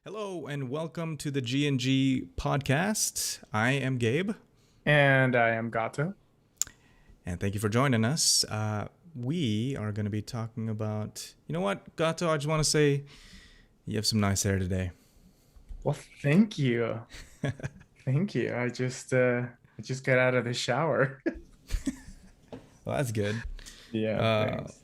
Hello and welcome to the G&G podcast. I am Gabe, And I am Gato. and thank you for joining us. We are going to be talking about, you know what, Gato, I just want to say you have some nice hair today. Well, thank you. Thank you. I just got out of the shower. Well, that's good. Yeah, Uh, thanks.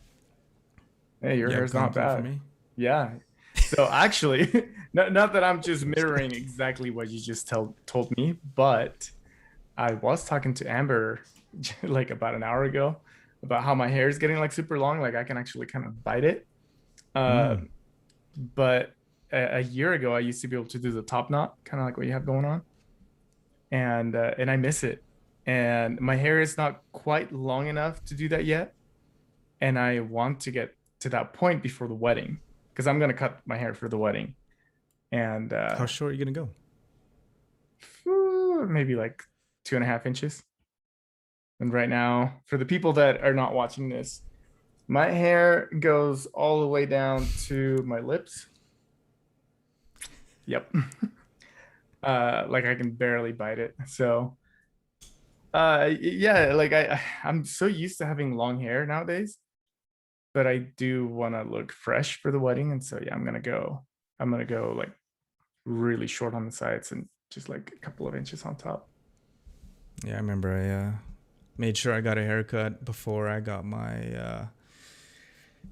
Hey, your you have a hair's not compliment for bad. me? Yeah. So actually, not that I'm just mirroring exactly what you just told me, but I was talking to Amber like about an hour ago about how my hair is getting like super long, like I can actually kind of bite it. Uh, Mm. but a year ago, I used to be able to do the top knot, kind of like what you have going on. And I miss it. And my hair is not quite long enough to do that yet, and I want to get to that point before the wedding because I'm gonna cut my hair for the wedding, and How short are you going to go? maybe like 2.5 inches. And right now, for the people that are not watching this, my hair goes all the way down to my lips. Yep. Like I can barely bite it. So yeah, like I'm so used to having long hair nowadays, but I do want to look fresh for the wedding, and so yeah, I'm gonna go like really short on the sides and just like a couple of inches on top. Yeah, I remember I made sure I got a haircut before I got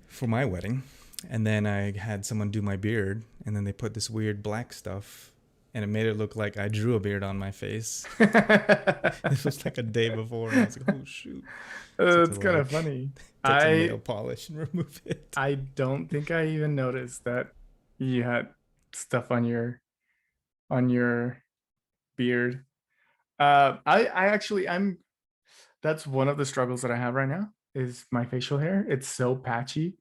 for my wedding. And then I had someone do my beard, and then they put this weird black stuff, and it made it look like I drew a beard on my face. This was like a day before, and I was like, "Oh shoot!" So I had to It's kind of like funny. get some nail I polish and remove it. I don't think I even noticed that you had stuff on your beard. I actually I'm That's one of the struggles that I have right now is my facial hair. It's so patchy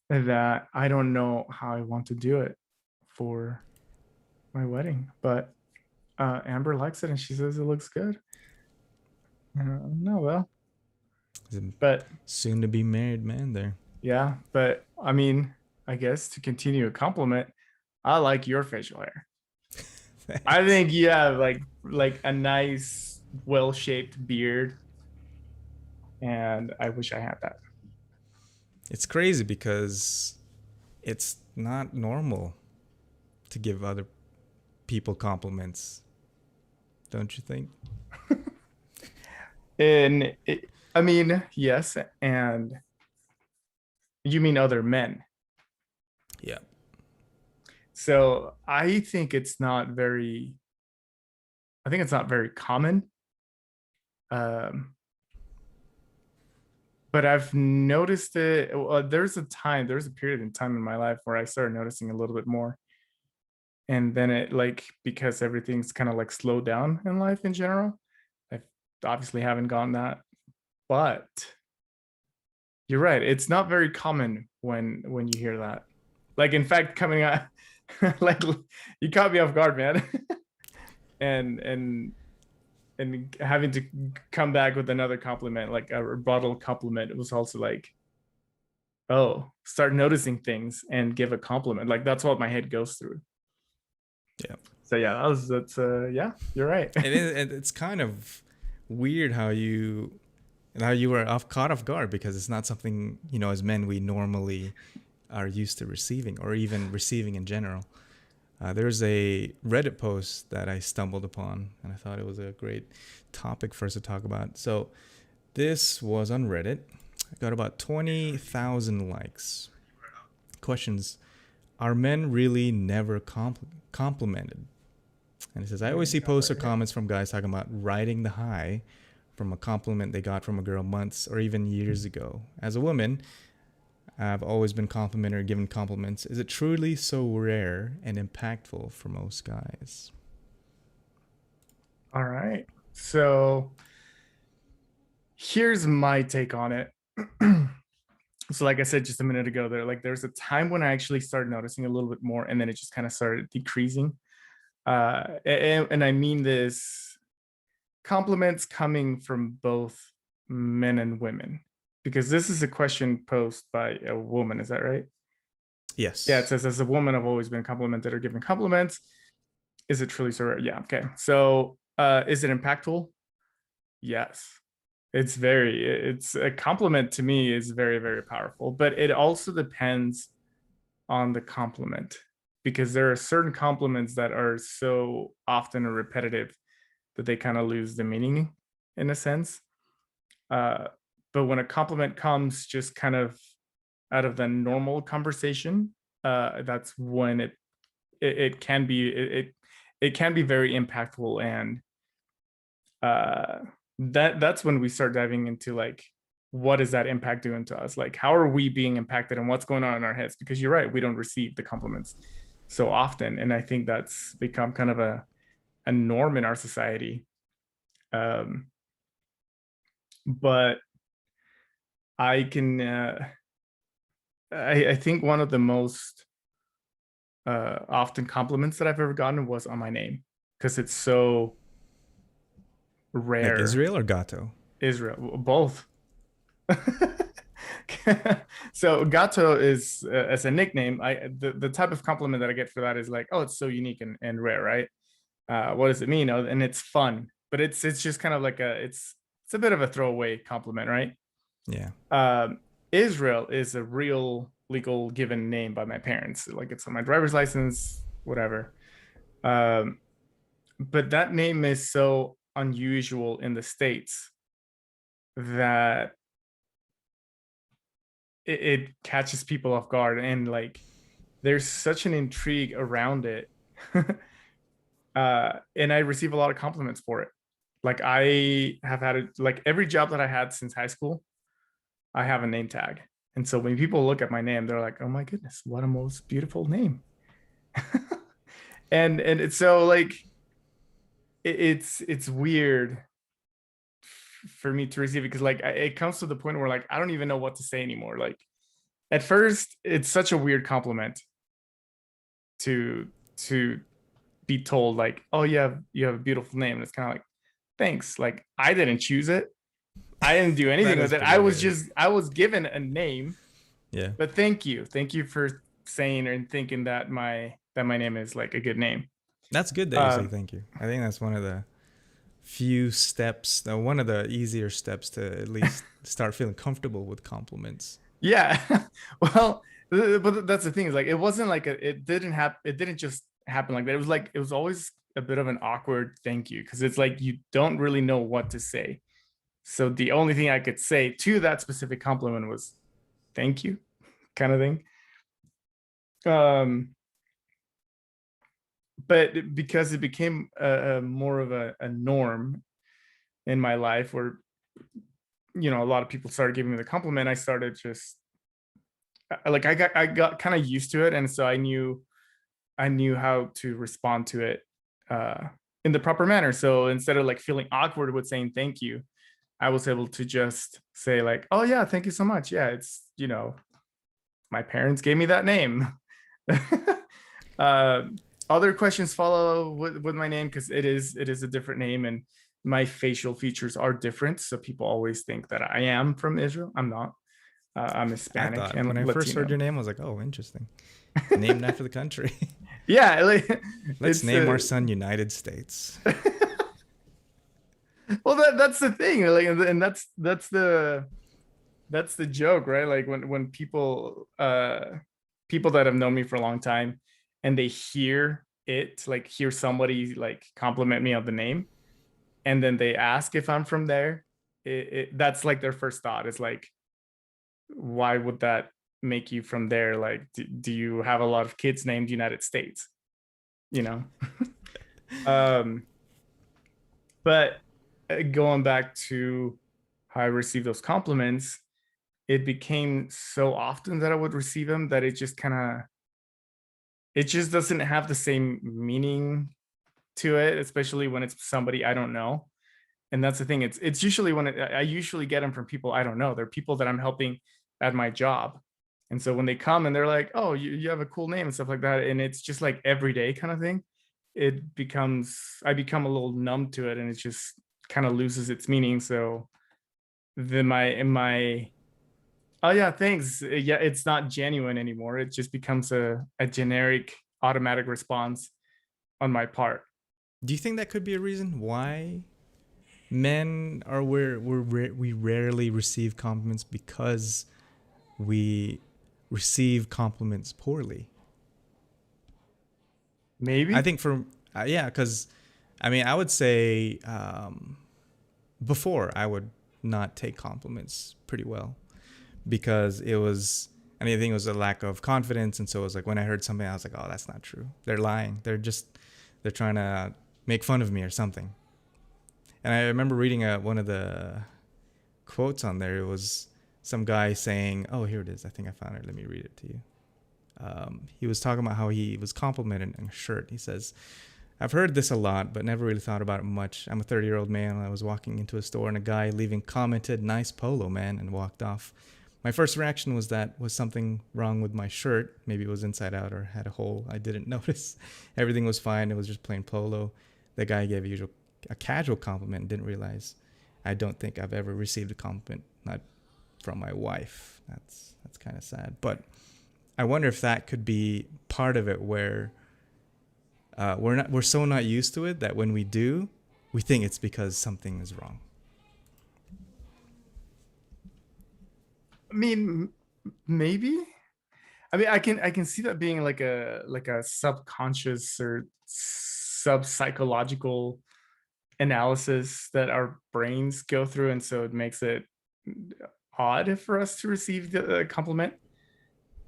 that I don't know how I want to do it for my wedding. But Amber likes it and she says it looks good. No, well, but Soon to be married man there. yeah, but I mean, I guess to continue a compliment, I like your facial hair. I Thanks. think you have like a nice, well-shaped beard, and I wish I had that. It's crazy because it's not normal to give other people compliments, don't you think? And I mean, yes, and you mean other men. Yeah. So I think it's not very common. Um, but I've noticed it. Well, there's a period in time in my life where I started noticing a little bit more. And then it like because everything's kind of like slowed down in life in general. I obviously haven't gotten that, but you're right. It's not very common when you hear that. Like in fact, coming out like you caught me off guard, man. And having to come back with another compliment, like a rebuttal compliment, it was also like, oh, start noticing things and give a compliment. Like that's what my head goes through. Yeah. So yeah, that's yeah, you're right. It's kind of weird how you were caught off guard because it's not something, as men we normally are used to receiving or even receiving in general. There's a Reddit post that I stumbled upon, and I thought it was a great topic for us to talk about. So this was on Reddit. I got about 20,000 likes. Questions: are men really never complimented? And it says, I Here always we see go, posts or right here. comments from guys talking about riding the high from a compliment they got from a girl months or even years ago. As a woman, I've always been complimented or given compliments. Is it truly so rare and impactful for most guys? All right. So here's my take on it. So like I said just a minute ago, there's a time when I actually started noticing a little bit more, and then it just kind of started decreasing. And I mean this compliments coming from both men and women, because this is a question posed by a woman. Is that right? Yeah, it Yes. says, as a woman, I've always been complimented or given compliments. Is it truly so rare? Yeah. Okay. So, is it impactful? Yes. It's a compliment to me is very, very powerful, but it also depends on the compliment because there are certain compliments that are so often repetitive that they kind of lose the meaning in a sense. Uh, but when a compliment comes just kind of out of the normal conversation, that's when it can be it can be very impactful, and uh, that's when we start diving into like what is that impact doing to us? Like how are we being impacted and what's going on in our heads? Because you're right, we don't receive the compliments so often, and I think that's become kind of a norm in our society. Um, but I can I think one of the most often compliments that I've ever gotten was on my name because it's so Like rare. Israel or Gato? Israel, both. So Gato is as a nickname. The type of compliment that I get for that is like, oh, it's so unique and rare, right? What does it mean? Oh, and it's fun, but it's just kind of like it's a bit of a throwaway compliment, right? Yeah. Israel is a real legal given name by my parents. Like it's on my driver's license, whatever. Um, but that name is so unusual in the States that it catches people off guard, and like there's such an intrigue around it. And I receive a lot of compliments for it. Like I have had it like every job that I had since high school, I have a name tag. And so when people look at my name, they're like, "Oh my goodness, what a most beautiful name." And it's so like it's weird for me to receive it because like it comes to the point where like I don't even know what to say anymore. Like at first, it's such a weird compliment to to be told like, "Oh, you have a beautiful name," and it's kind of like, "Thanks." Like I didn't choose it. I didn't do That anything is with it. pretty weird. I was given a name, Yeah. but thank you for saying and thinking that my name is like a good name. That's good that you say Um, thank you. I think that's one of the few steps, one of the easier steps to at least start feeling comfortable with compliments. yeah, well, but that's the thing is like it wasn't like it didn't happen. It didn't just happen like that. It was like it was always a bit of an awkward thank you because it's like you don't really know what to say. So the only thing I could say to that specific compliment was thank you, kind of thing. Um, but because it became a more of a norm in my life where, a lot of people started giving me the compliment, I started just like I got kind of used to it. And so I knew how to respond to it uh, in the proper manner. So instead of like feeling awkward with saying thank you, I was able to just say like, oh yeah, thank you so much. Yeah, it's my parents gave me that name. uh, Other questions follow with my name because it is a different name, and my facial features are different. So people always think that I am from Israel. I'm not. I'm I Hispanic thought when and I first heard Latino. your name, I was like, oh, interesting. Named after the country. Yeah, like, Let's it's name our son United States. well that's the thing, like, and that's the joke, right? Like when people that have known me for a long time and they hear somebody like compliment me on the name, and then they ask if I'm from there. That's like their first thought is like, why would that make you from there? Like, do you have a lot of kids named United States? You know. um but going back to how I receive those compliments, it became so often that I would receive them that it just doesn't have the same meaning to it, especially when it's somebody I don't know. And that's the thing. It's usually I usually get them from people I don't know. They're people that I'm helping at my job. And so when they come and they're like, "Oh, you have a cool name," and stuff like that, and it's just like everyday kind of thing, I become a little numb to it, and it just kind of loses its meaning. So then my Oh yeah, thanks. Yeah, it's not genuine anymore. It just becomes a generic automatic response on my part. Do you think that could be a reason why men are we rarely receive compliments because we receive compliments poorly? I Maybe. think for yeah, because I mean, I would say before I would not take compliments pretty well because it was. I mean, I think it was a lack of confidence, and so it was like when I heard something, I was like, "Oh, that's not true. They're lying. They're trying to make fun of me or something." And I remember reading one of the quotes on there. It was some guy saying, "Oh, here it is. I think I found it. Let me read it to you." He was talking about how he was complimented on a shirt. He says, I've heard this a lot, but never really thought about it much. I'm a 30-year-old man. I was walking into a store and a guy leaving commented, "Nice polo, man," and walked off. My first reaction was that was something wrong with my shirt. Maybe it was inside out or had a hole. I didn't notice. Everything was fine. It was just plain polo. The guy gave a casual compliment and didn't realize. I don't think I've ever received a compliment, not from my wife. That's kind of sad. But I wonder if that could be part of it, where we're so not used to it that when we do, we think it's because something is wrong. I mean, maybe. I mean, I can see that being like a subconscious or sub psychological analysis that our brains go through, and so it makes it odd for us to receive the compliment.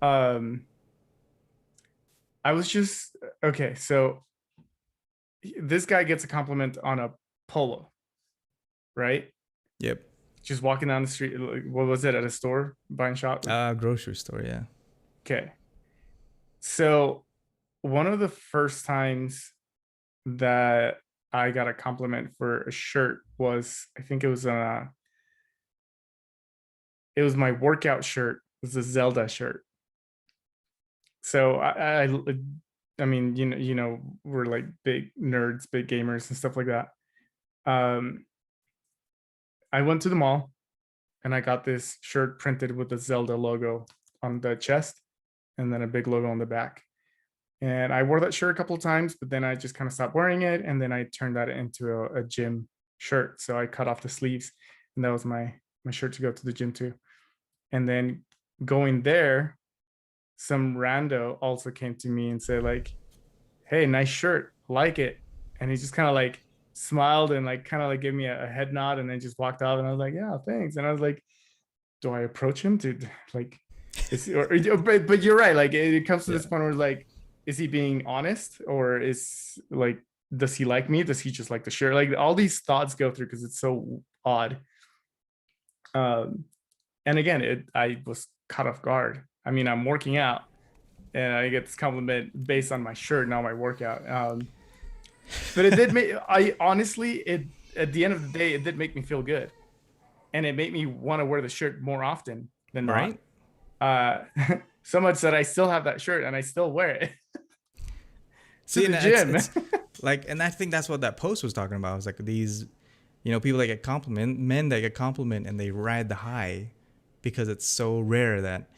Um, I was just okay. So this guy gets a compliment on a polo, right? Yep. Just walking down the street. What was it, at a store buying shop? Grocery store. Yeah. Okay. So one of the first times that I got a compliment for a shirt was, I think it was my workout shirt. It was a Zelda shirt. So I mean, we're like big nerds, big gamers and stuff like that. Um, I went to the mall and I got this shirt printed with the Zelda logo on the chest and then a big logo on the back. And I wore that shirt a couple of times, but then I just kind of stopped wearing it. And then I turned that into a gym shirt. So I cut off the sleeves, and that was my shirt to go to the gym to. And then going there, some rando also came to me and said like, "Hey, nice shirt, like it." And he just kind of like smiled and like kind of like gave me a head nod and then just walked off. And I was like, "Yeah, thanks." And I was like, "Do I approach him to like, is but you're right. Like it comes to Yeah. this point where like, is he being honest, or is like, does he like me? Does he just like the shirt? Like all these thoughts go through because it's so odd. Um, and again, I was caught off guard. I mean, I'm working out and I get this compliment based on my shirt, not my workout. But it did make, I honestly, it at the end of the day, it did make me feel good, and it made me want to wear the shirt more often than not. Right. Uh, so much that I still have that shirt and I still wear it to See, the and gym. it's like, and I think that's what that post was talking about. It was like these, people that get compliment, men that get compliment, and they ride the high because it's so rare that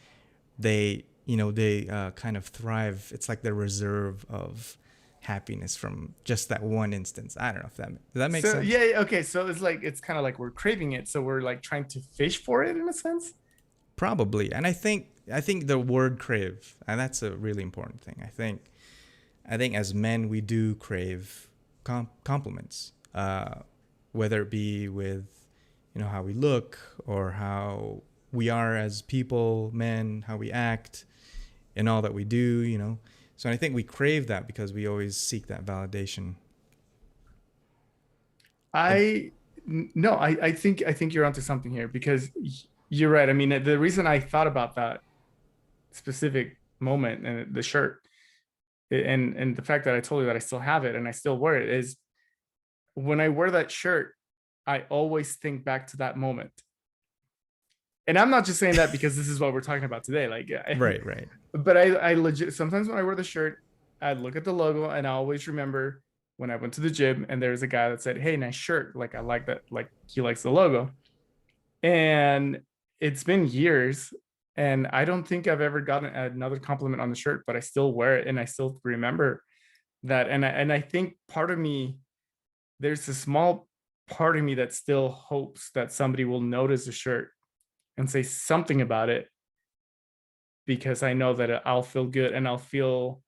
they kind of thrive. It's like the reserve of happiness from just that one instance. I don't know if does that make So sense? yeah, okay. So it's kind of like we're craving it, so we're like trying to fish for it in a sense. Probably. And I think the word crave, and that's a really important thing. I think as men we do crave compliments, whether it be with how we look or how we are as people, men, how we act, and all that we do. So I think we crave that because we always seek that validation. And I No, I think you're onto something here because you're right. I mean, the reason I thought about that specific moment and the shirt and the fact that I told you that I still have it and I still wear it is when I wear that shirt, I always think back to that moment. And I'm not just saying that because this is what we're talking about today. Like, right, right. but I legit sometimes when I wear the shirt, I look at the logo and I always remember when I went to the gym and there's a guy that said, "Hey, nice shirt." Like I like that. Like he likes the logo. And it's been years. And I don't think I've ever gotten another compliment on the shirt, but I still wear it and I still remember that. And I think part of me, there's a small part of me that still hopes that somebody will notice the shirt and say something about it, because I know that I'll feel good and I'll feel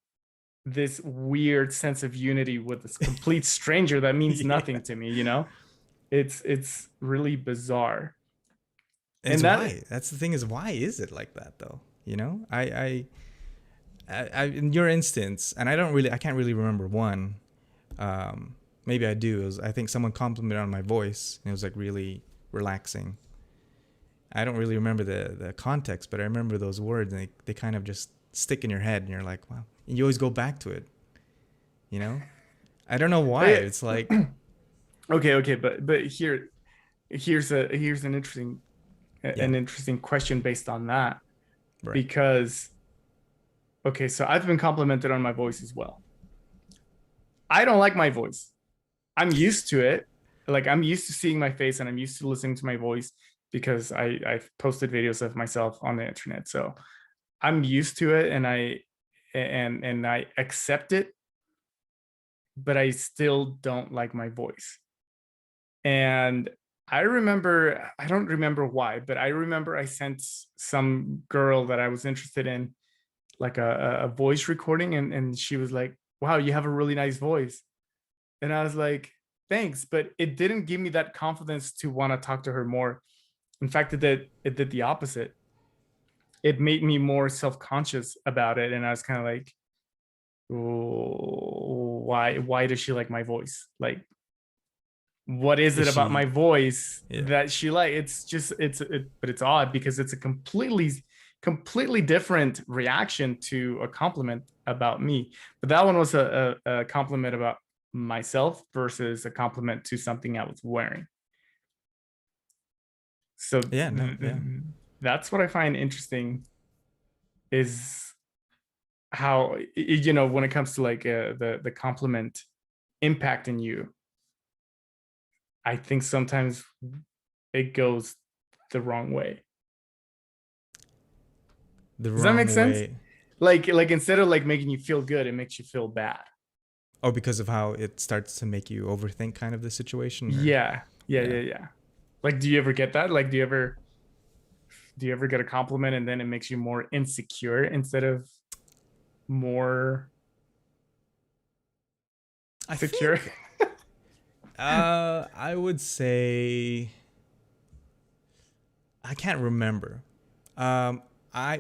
this weird sense of unity with this complete stranger that means Yeah. nothing to me, you know? It's really bizarre. And it's And that why. That's the thing, is why is it like that though? You know, in your instance, and I can't really remember one. Maybe I do. I think someone complimented on my voice, and it was like really relaxing. I don't really remember the context, but I remember those words, and they kind of just stick in your head, and you're like, wow. And you always go back to it, you know? I don't know why. eh, It's like, okay, but here's yeah, an interesting question based on that, right. because okay, so I've been complimented on my voice as well. I don't like my voice. I'm used to it. Like I'm used to seeing my face and I'm used to listening to my voice because I've posted videos of myself on the internet. So I'm used to it and I accept it, but I still don't like my voice. And I don't remember why, but I remember I sent some girl that I was interested in like a voice recording, and she was like, wow, you have a really nice voice. And I was like, thanks, but it didn't give me that confidence to want to talk to her more. In fact, it did the opposite. It made me more self-conscious about it. And I was kind of like, oh, why does she like my voice? Like, what is Is it about my she, voice yeah. that she like? It's just but it's odd because it's a completely different reaction to a compliment about me. But that one was a compliment about myself versus a compliment to something I was wearing. So Yeah, no, yeah. that's what I find interesting, is how you know, when it comes to like the compliment impacting you. I think sometimes it goes the wrong way. The Does that make wrong sense? way. Like instead of like making you feel good, it makes you feel bad. Oh, because of how it starts to make you overthink kind of the situation, or Yeah. Yeah, yeah. yeah, yeah. Like do you ever get that? Like do you ever get a compliment and then it makes you more insecure instead of more I secure? think I would say I can't remember. Um,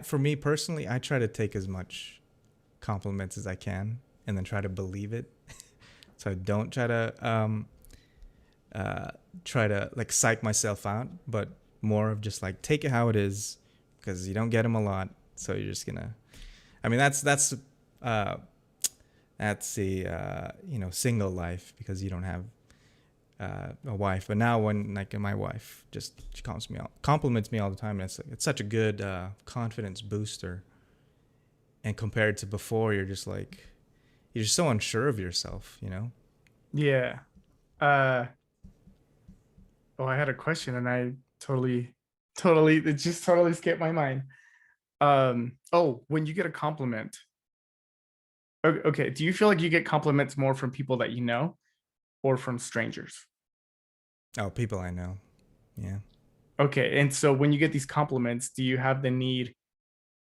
for me personally, I try to take as much compliments as I can, and then try to believe it. So I don't uh, try to like psych myself out, but more of just like take it how it is, because you don't get them a lot. So you're just gonna. I mean, uh, that's the single life, because you don't have a wife. But now when like my wife just she compliments me all the time, and it's such a good confidence booster. And compared to before, you're just so unsure of yourself, you know. Yeah. Uh oh, I had a question and I totally it just totally escaped my mind. Oh, when you get a compliment. Okay, do you feel like you get compliments more from people that you know or from strangers? Oh, people I know, yeah. Okay, and so when you get these compliments, do you have the need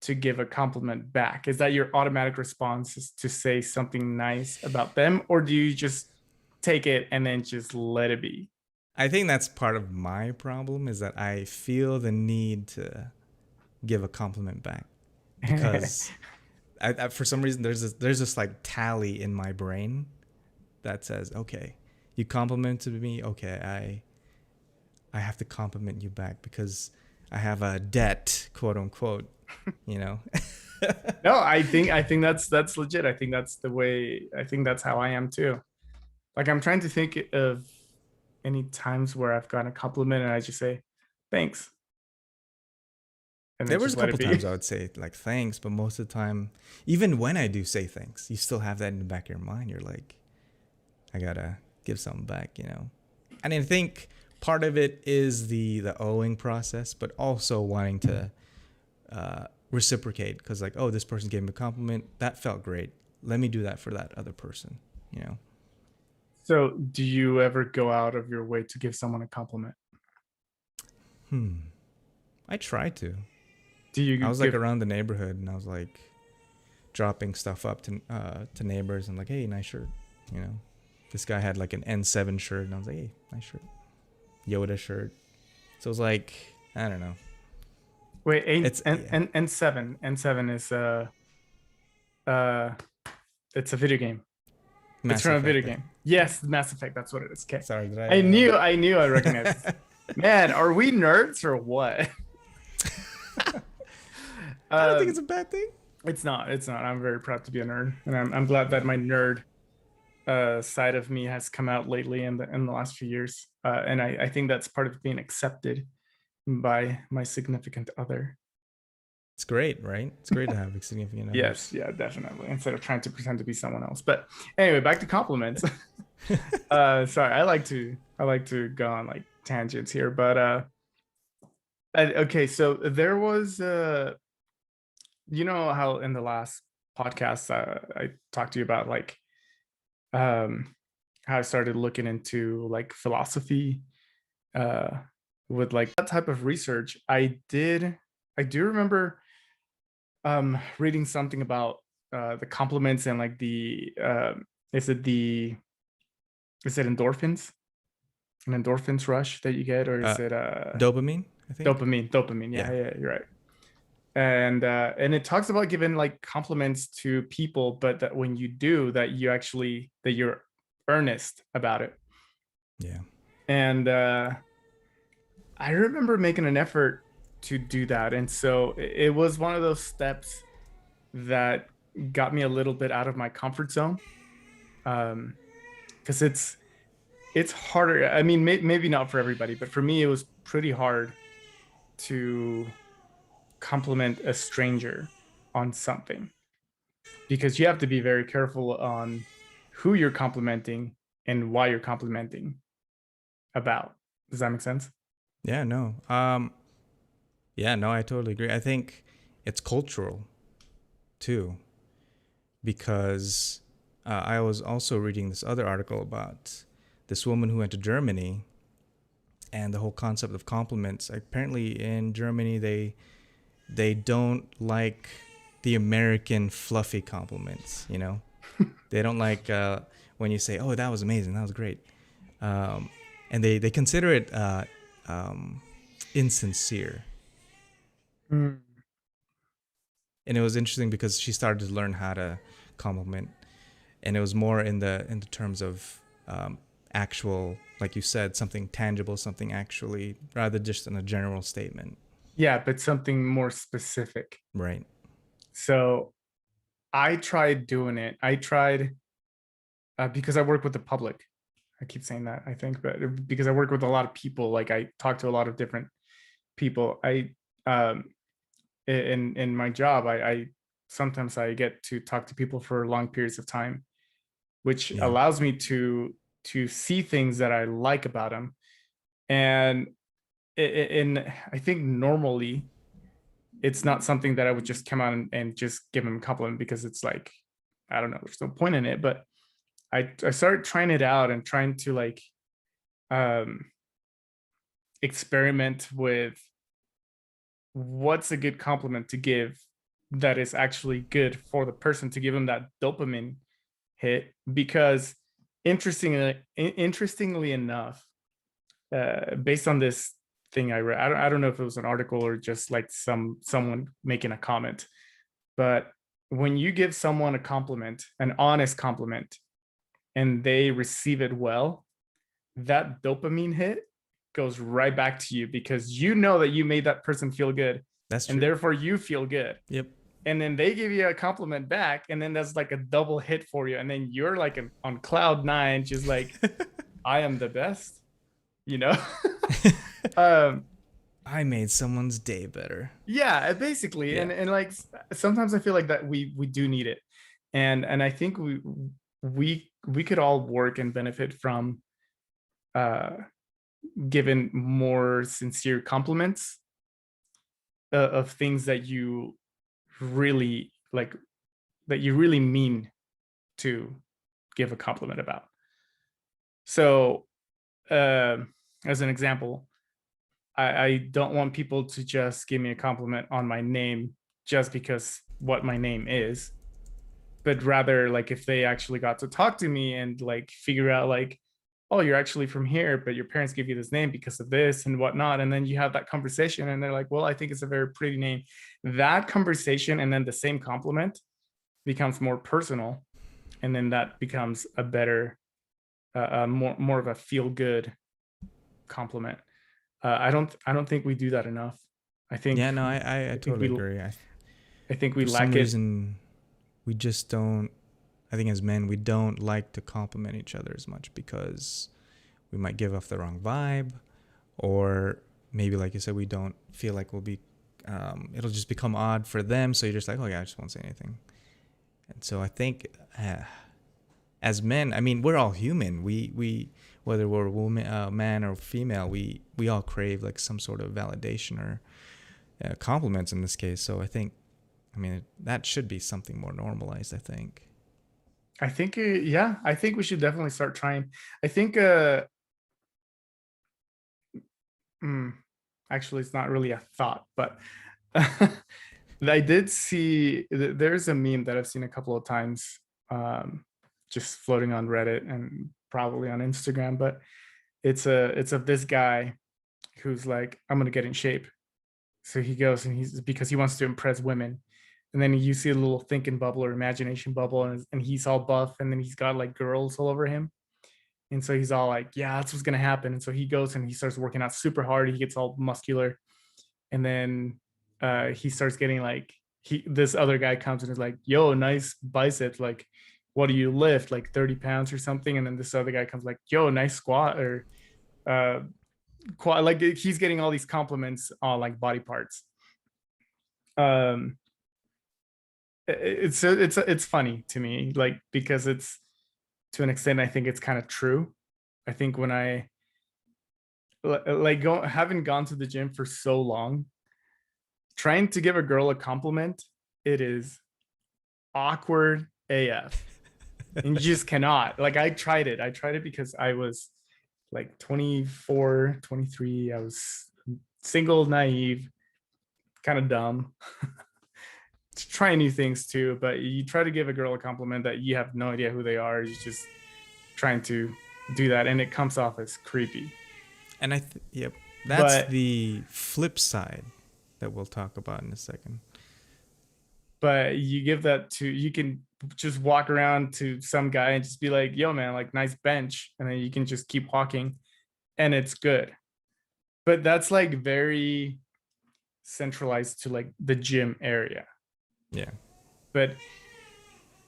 to give a compliment back? Is that your automatic response, is to say something nice about them, or do you just take it and then just let it be? I think that's part of my problem, is that I feel the need to give a compliment back, because for some reason there's this like tally in my brain that says, okay, you complimented me, okay, I have to compliment you back, because I have a debt, quote unquote, you know. No, I think that's legit. I think that's the way. I think that's how I am too. Like I'm trying to think of any times where I've gotten a compliment and I just say thanks and then There was just a let it couple be. times I would say like thanks, but most of the time, even when I do say thanks, you still have that in the back of your mind. You're like, I gotta give something back, you know. And I think part of it is the owing process, but also wanting to reciprocate, because like, oh, this person gave me a compliment, that felt great, let me do that for that other person, you know. So, do you ever go out of your way to give someone a compliment? I try to. Do I you was like give around the neighborhood and I was like dropping stuff up to neighbors and like, hey, nice shirt, you know. This guy had like an N7 shirt and I was like, hey, nice shirt. Yoda shirt. So it was like, I don't know. wait, It's yeah, N7 is uh it's a video game. It's Mass from a video Effect, I game. think. Yes, Mass Effect. That's what it is. Okay. Sorry, did I knew I recognized this. I? Man, are we nerds or what? I don't think um, it's a bad thing. it's not. It's not. I'm very proud to be a nerd, and I'm glad that my nerd side of me has come out lately in the last few years. And I think that's part of being accepted by my significant other. It's great, right? It's great to have significant Yes, others. yeah, definitely. Instead of trying to pretend to be someone else. But anyway, back to compliments. Sorry, I like to go on like tangents here, but okay, so there was you know how in the last podcast I talked to you about like um how I started looking into like philosophy uh with like that type of research. I do remember reading something about the compliments and like the is it the is it endorphins, an endorphins rush that you get, or Uh, is it Dopamine, I think. dopamine, yeah, Yeah, yeah, you're right. And it talks about giving like compliments to people, but that when you do that, you're earnest about it. yeah, And I remember making an effort to do that, and so it was one of those steps that got me a little bit out of my comfort zone. Because it's harder. I mean, maybe not for everybody, but for me, it was pretty hard to compliment a stranger on something, because you have to be very careful on who you're complimenting and why you're complimenting about. Does that make sense? yeah. No, yeah, no, I totally agree. I think it's cultural too, because I was also reading this other article about this woman who went to Germany and the whole concept of compliments. Apparently, in Germany, they don't like the American fluffy compliments. You know, they don't like when you say, "Oh, that was amazing, that was great," um, and they consider it insincere. Mm. And it was interesting because she started to learn how to compliment, and it was more in the terms of actual, like you said, something tangible, something actually, rather just in a general statement. Yeah, but something more specific. Right. So I tried doing it. I tried because I work with the public. I keep saying that, I think, but because I work with a lot of people, like I talk to a lot of different people. Um, in my job, I sometimes I get to talk to people for long periods of time, which Yeah. allows me to see things that I like about them. And in I think normally it's not something that I would just come out and just give them a compliment, because it's like, I don't know, there's no point in it. But I started trying it out and trying to like um experiment with what's a good compliment to give that is actually good for the person, to give them that dopamine hit. Because interestingly enough, based on this thing I read, I don't know if it was an article or just like someone making a comment, but when you give someone a compliment, an honest compliment, and they receive it well, that dopamine hit goes right back to you, because you know that you made that person feel good, That's and true. therefore you feel good. Yep. And then they give you a compliment back, and then that's like a double hit for you, and then you're like on cloud nine, just like, I am the best, you know. um I made someone's day better. yeah, basically. Yeah. And like sometimes I feel like that we do need it. And I think we could all work and benefit from uh given more sincere compliments, of things that you really like, that you really mean to give a compliment about. So, as an example, I don't want people to just give me a compliment on my name just because what my name is, but rather like if they actually got to talk to me and like figure out like, oh, you're actually from here, but your parents give you this name because of this and whatnot. And then you have that conversation and they're like, well, I think it's a very pretty name. That conversation and then the same compliment becomes more personal. And then that becomes a better, more of a feel good compliment. I don't think we do that enough. I think Yeah, no, I I think totally we agree. I think we For some lack it. reason, we just don't. I think as men, we don't like to compliment each other as much because we might give off the wrong vibe, or maybe, like you said, we don't feel like we'll be. It'll just become odd for them, so you're just like, oh yeah, I just won't say anything. And so I think, as men, I mean, we're all human. We whether we're a woman, man or female, we all crave like some sort of validation or compliments in this case. So I think, I mean, that should be something more normalized, I think. I think yeah, I think we should definitely start trying. I think mm, actually it's not really a thought, but I did see there's a meme that I've seen a couple of times, um, just floating on Reddit and probably on Instagram, but it's of this guy who's like, I'm gonna get in shape. So he goes and he's because he wants to impress women. And then you see a little thinking bubble or imagination bubble, and he's all buff, and then he's got like girls all over him. And so he's all like, yeah, that's what's gonna happen. And so he goes and he starts working out super hard. He gets all muscular, and then he starts getting like this other guy comes and is like, yo, nice biceps. Like, what do you lift? Like 30 pounds or something. And then this other guy comes like, yo, nice squat or uh quad. Like he's getting all these compliments on like body parts. Um, it's funny to me, like because it's to an extent I think it's kind of true. I think when I like having gone to the gym for so long, trying to give a girl a compliment, it is awkward AF. And you just cannot. Like I tried it. I tried it because I was like 24, 23. I was single, naive, kind of dumb. Try new things too, but you try to give a girl a compliment that you have no idea who they are. You're just trying to do that, and it comes off as creepy. And yep, that's But the flip side that we'll talk about in a second. you give that to you can just walk around to some guy and just be like, "Yo, man, like nice bench," and then you can just keep walking, and it's good. But that's like very centralized to like the gym area. Yeah. But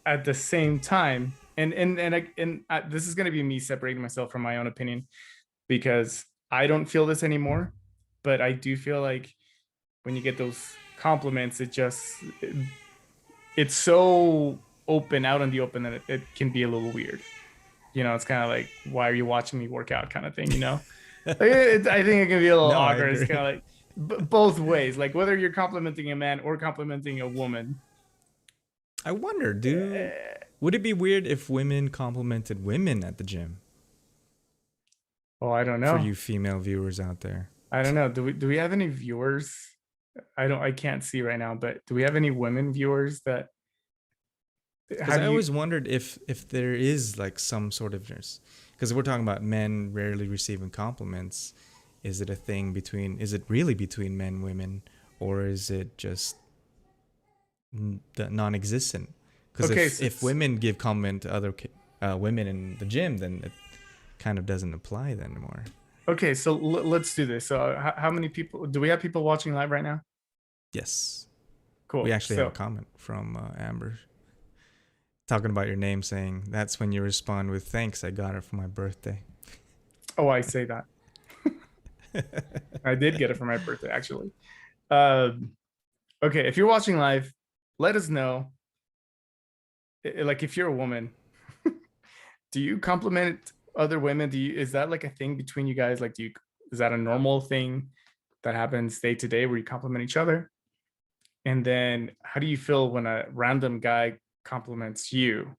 at the same time, this is going to be me separating myself from my own opinion because I don't feel this anymore, but I do feel like when you get those compliments, it's so open out in the open that it can be a little weird. You know, it's kind of like, why are you watching me work out kind of thing, you know? I think it can be a little No, I awkward. It's agree. kind of like both ways, like whether you're complimenting a man or complimenting a woman. I wonder, would it be weird if women complimented women at the gym? Oh, I don't For know. you female viewers out there. I don't know. Do we have any viewers? I can't see right now, but do we have any women viewers that Because how do I you always wondered if there is like some sort of nurse. Because we're talking about men rarely receiving compliments. Is it a thing between? Is it really between men and women, or is it just non-existent? Because okay, if women give compliment to other women in the gym, then it kind of doesn't apply then anymore. okay, so let's do this. So how many people do we have people watching live right now? Yes, we Cool. actually have a So comment from Amber talking about your name, saying that's when you respond with thanks. I got it for my birthday. oh, I say that. I did get it for my birthday actually. Um okay, if you're watching live, let us know. Like if you're a woman, do you compliment other women? Do you is that like a thing between you guys? Like do you is that a normal thing that happens day to day where you compliment each other? And then how do you feel when a random guy compliments you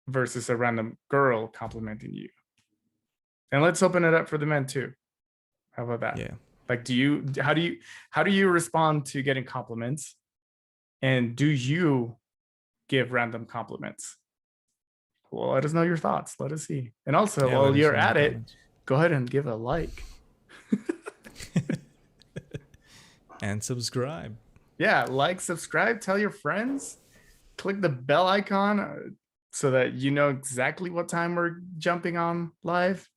versus a random girl complimenting you? And let's open it up for the men too. How about that? Yeah. Like, how do you respond to getting compliments? And do you give random compliments? Well, let us know your thoughts. Let us see. And also, Yeah. Let while us you're know in the at it, comments. go ahead and give a like. And subscribe. Yeah, like, subscribe, tell your friends, click the bell icon so that you know exactly what time we're jumping on live.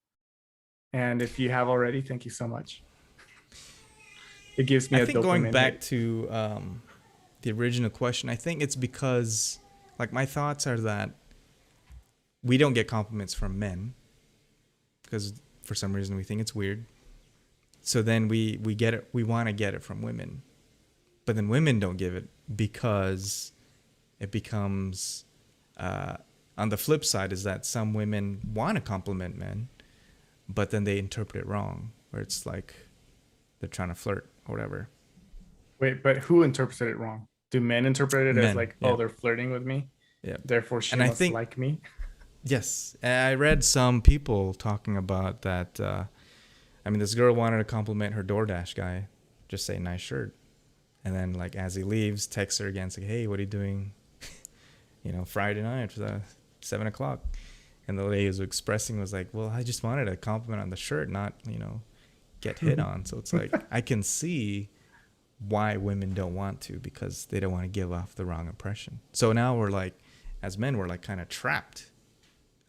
And if you have already, thank you so much. It gives me I a think going dopamine back hit. to the original question, I think it's because, like, my thoughts are that we don't get compliments from men because for some reason we think it's weird. So then we get it. We want to get it from women, but then women don't give it because it becomes. On the flip side, is that some women want to compliment men, but then they interpret it wrong, where it's like they're trying to flirt or whatever. Wait, but who interpreted it wrong? Do men interpret it as Men, like, oh, yeah, they're flirting with me, yeah. therefore she And I must think like me? yes, I read some people talking about that. I mean, this girl wanted to compliment her DoorDash guy, just say nice shirt, and then like as he leaves, text her again, say, hey, what are you doing? Friday night, 7 o'clock. And the lady was expressing was like, well, I just wanted a compliment on the shirt, not get hit on. So it's like I can see why women don't want to, because they don't want to give off the wrong impression. So now we're like, as men, we're like kind of trapped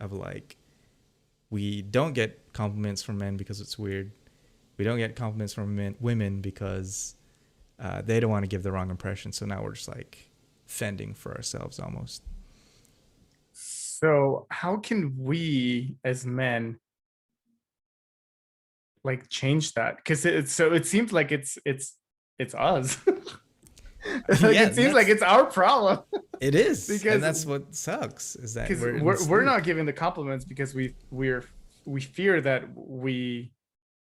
of like, we don't get compliments from men because it's weird. We don't get compliments from women because they don't want to give the wrong impression. So now we're just like fending for ourselves almost. So how can we as men like change that? Because it seems like it's us. Like Yeah, it and seems like that's it's our problem. it is, and because that's what sucks is that because we're in this we're not loop. giving the compliments because we fear that we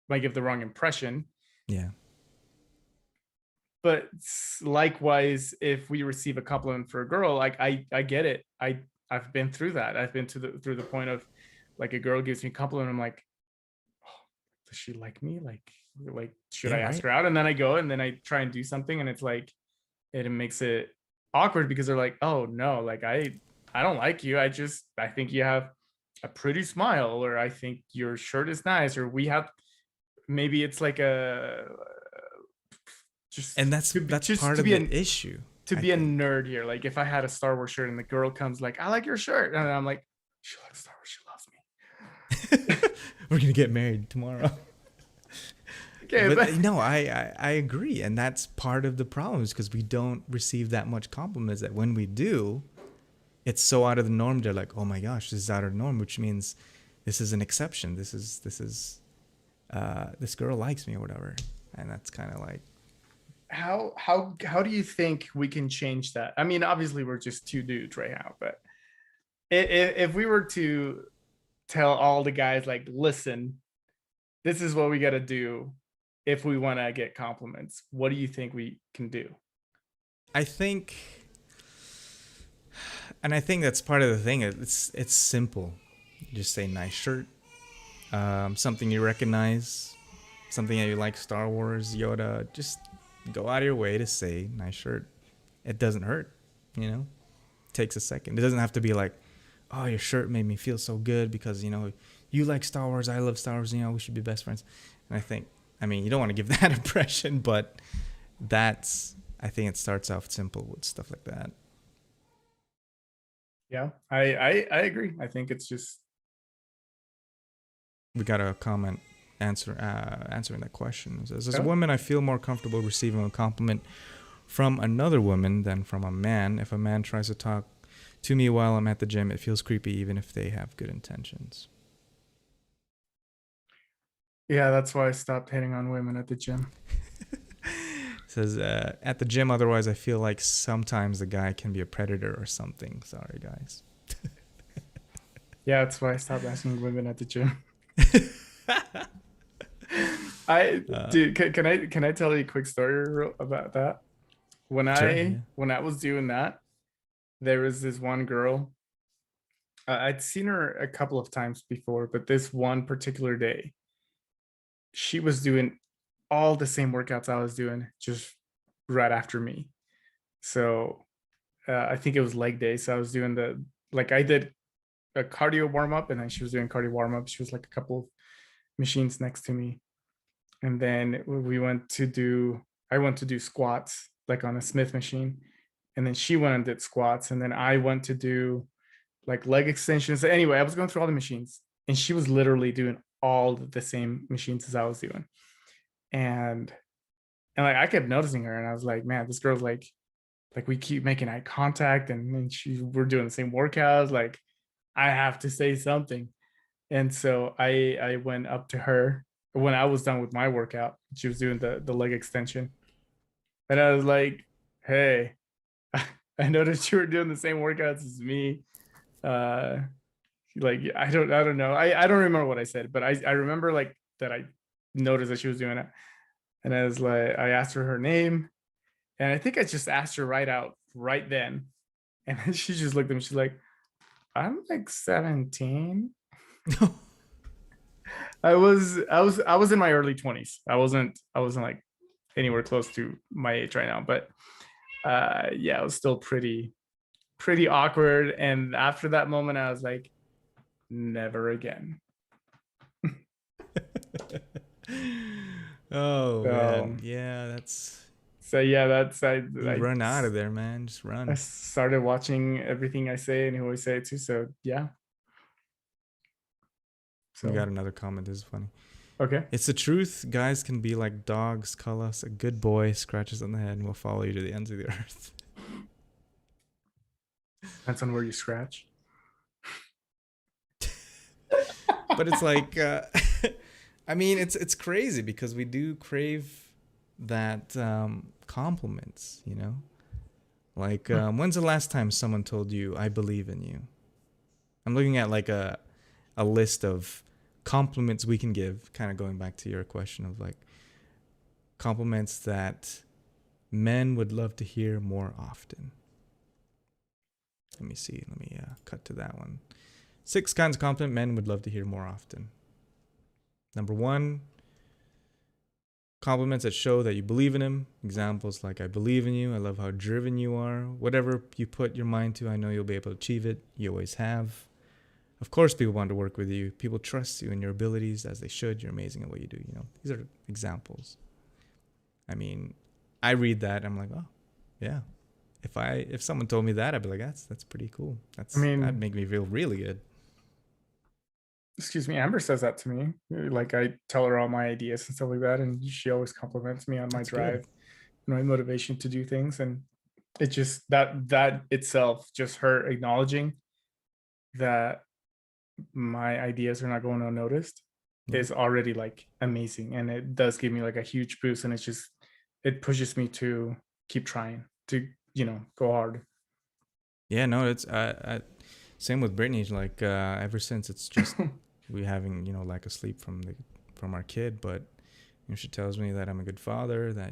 might give the wrong impression. Yeah, But likewise, if we receive a compliment for a girl, like I get it. I've been through that. I've been to through the point of like a girl gives me a compliment, I'm like, oh, does she like me? Like should yeah, I ask right. her out? And then I go and then I try and do something, and it's like it makes it awkward because they're like, oh no, like I don't like you. I think you have a pretty smile, or I think your shirt is nice, or we have maybe it's like a And just that's to be that's just part of the issue, to I be a think. nerd here. Like if I had a Star Wars shirt and the girl comes like, I like your shirt, and I'm like, she likes Star Wars, she loves me. We're gonna get married tomorrow. Okay, But but no, I agree, and that's part of the problem is because we don't receive that much compliments. That when we do, it's so out of the norm. They're like, oh my gosh, this is out of the norm, which means this is an exception. This girl likes me or whatever, and that's kind of like how do you think we can change that? I mean, obviously we're just two dudes right now, but if we were to tell all the guys like, listen, this is what we got to do if we want to get compliments, what do you think we can do? I think, and I think that's part of the thing. It's simple. You just say nice shirt, something you recognize, something that you like, Star Wars, Yoda. Just go out of your way to say nice shirt. It doesn't hurt, you know. It takes a second. It doesn't have to be like, oh, your shirt made me feel so good because you like Star Wars, I love Star Wars. We should be best friends. And I think, I mean, you don't want to give that impression, but I think it starts off simple with stuff like that. Yeah, I agree. I think it's just We got a comment answering that question. It says, as a oh, woman, I feel more comfortable receiving a compliment from another woman than from a man. If a man tries to talk to me while I'm at the gym, it feels creepy even if they have good intentions. yeah, that's why I stopped hitting on women at the gym. It says, at the gym, otherwise, I feel like sometimes the guy can be a predator or something. Sorry, guys. Yeah, that's why I stopped asking women at the gym. I Uh, dude, can I tell you a quick story about that? when Sure. I Yeah. when I was doing that, there was this one girl. I'd seen her a couple of times before, but this one particular day, she was doing all the same workouts I was doing, just right after me. So I think it was leg day. So I was doing I did a cardio warm up, and then she was doing cardio warm up. She was like a couple of machines next to me, and then I went to do squats like on a Smith machine, and then she went and did squats, and then I went to do like leg extensions. Anyway, I was going through all the machines, and she was literally doing all the same machines as I was doing, and like I kept noticing her, and I was like, man, this girl's like we keep making eye contact, and we're doing the same workouts. Like I have to say something. And so I went up to her when I was done with my workout. She was doing the leg extension, and I was like, "Hey, I noticed you were doing the same workouts as me." Uh, like I don't know. I don't remember what I said, but I remember like that I noticed that she was doing it, and I was like, I asked her name, and I think I just asked her right out right then, and then she just looked at me. She's like, "I'm like 17." I was in my early 20s. I wasn't like anywhere close to my age right now, but yeah, it was still pretty awkward. And after that moment, I was like, never again. Oh So man, yeah, that's yeah, that's you run out of there, man. Just I run. started watching everything I say and who I say it to. So yeah. We So got another comment. This is funny. okay. It's the truth. Guys can be like dogs. Call us a good boy, scratches on the head, and we'll follow you to the ends of the earth. Depends on where you scratch. But it's like, I mean, it's crazy because we do crave that compliments, you know. Like, when's the last time someone told you, "I believe in you"? I'm looking at like a list of compliments we can give. Kind of going back to your question of like compliments that men would love to hear more often. Let me see. Let me cut to that one. 6 kinds of compliment men would love to hear more often. Number 1, compliments that show that you believe in him. Examples like, "I believe in you. I love how driven you are. Whatever you put your mind to, I know you'll be able to achieve it. You always have." Of course, people want to work with you. People trust you and your abilities as they should. You're amazing at what you do. You know, these are examples. I mean, I read that. I'm like, oh, yeah. If someone told me that, I'd be like, that's pretty cool. I That'd mean, make me feel really good. excuse me, Amber says that to me. Like I tell her all my ideas and stuff like that, and she always compliments me on my That's good. drive and my motivation to do things. And it just that itself, just her acknowledging that my ideas are not going unnoticed, Yeah. is already like amazing. And it does give me like a huge boost. And it's just it pushes me to keep trying to, go hard. Yeah. No, it's same with Brittany. Like ever since it's just we having lack of sleep from our kid, but she tells me that I'm a good father, that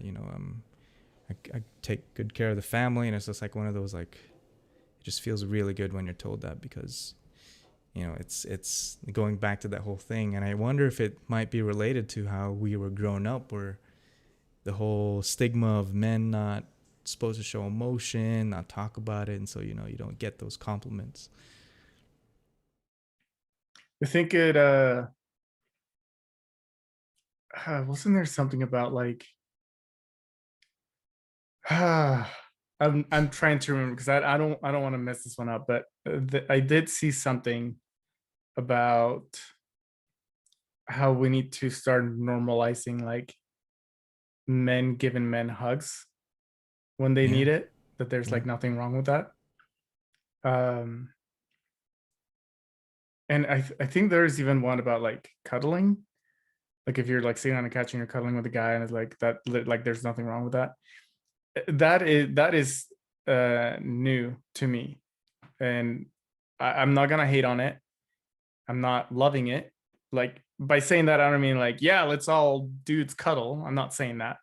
I take good care of the family, and it's just like one of those like it just feels really good when you're told that because it's going back to that whole thing, and I wonder if it might be related to how we were grown up, where the whole stigma of men not supposed to show emotion, not talk about it, and so you don't get those compliments. I think it wasn't there something about like I'm trying to remember because I don't want to mess this one up, but I did see something about how we need to start normalizing like men giving men hugs when they Yeah. need it, that there's Yeah. like nothing wrong with that. um and I think there's even one about like cuddling, like if you're like sitting on a couch and you're cuddling with a guy and it's like that, like there's nothing wrong with that. That is new to me, and I'm not gonna hate on it. I'm not loving it. Like by saying that, I don't mean like, yeah, let's all dudes cuddle. I'm not saying that,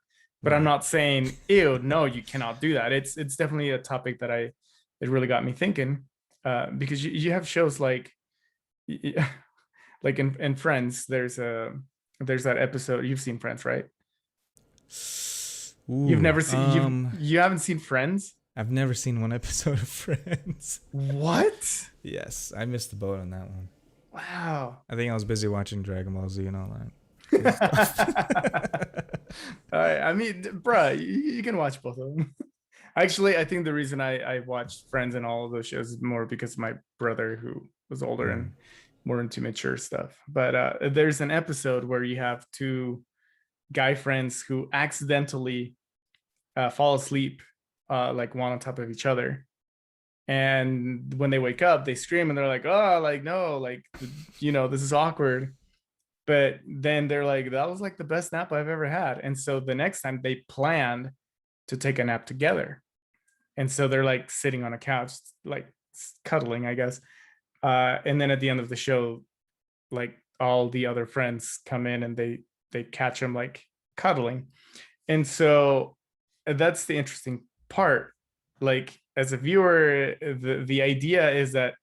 But I'm Right. not saying, ew, no, you cannot do that. It's definitely a topic that it really got me thinking, because you have shows like like in Friends. There's that episode. You've seen Friends, right? You've Ooh. never seen you haven't seen Friends? I've never seen one episode of Friends. What? Yes, I missed the boat on that one. Wow. I think I was busy watching Dragon Ball Z and all that good stuff. I mean, bruh, you can watch both of them. Actually, I think the reason I watched Friends and all of those shows is more because of my brother, who was older Mm. and more into mature stuff. But there's an episode where you have two guy friends who accidentally fall asleep, like one on top of each other. And when they wake up, they scream and they're like, "Oh, like no, like this is awkward." But then they're like, "That was like the best nap I've ever had." And so the next time they planned to take a nap together. And so they're like sitting on a couch, like cuddling, I guess. And then at the end of the show, like all the other friends come in and they catch them like cuddling. And so that's the interesting part. Like as a viewer, the idea is that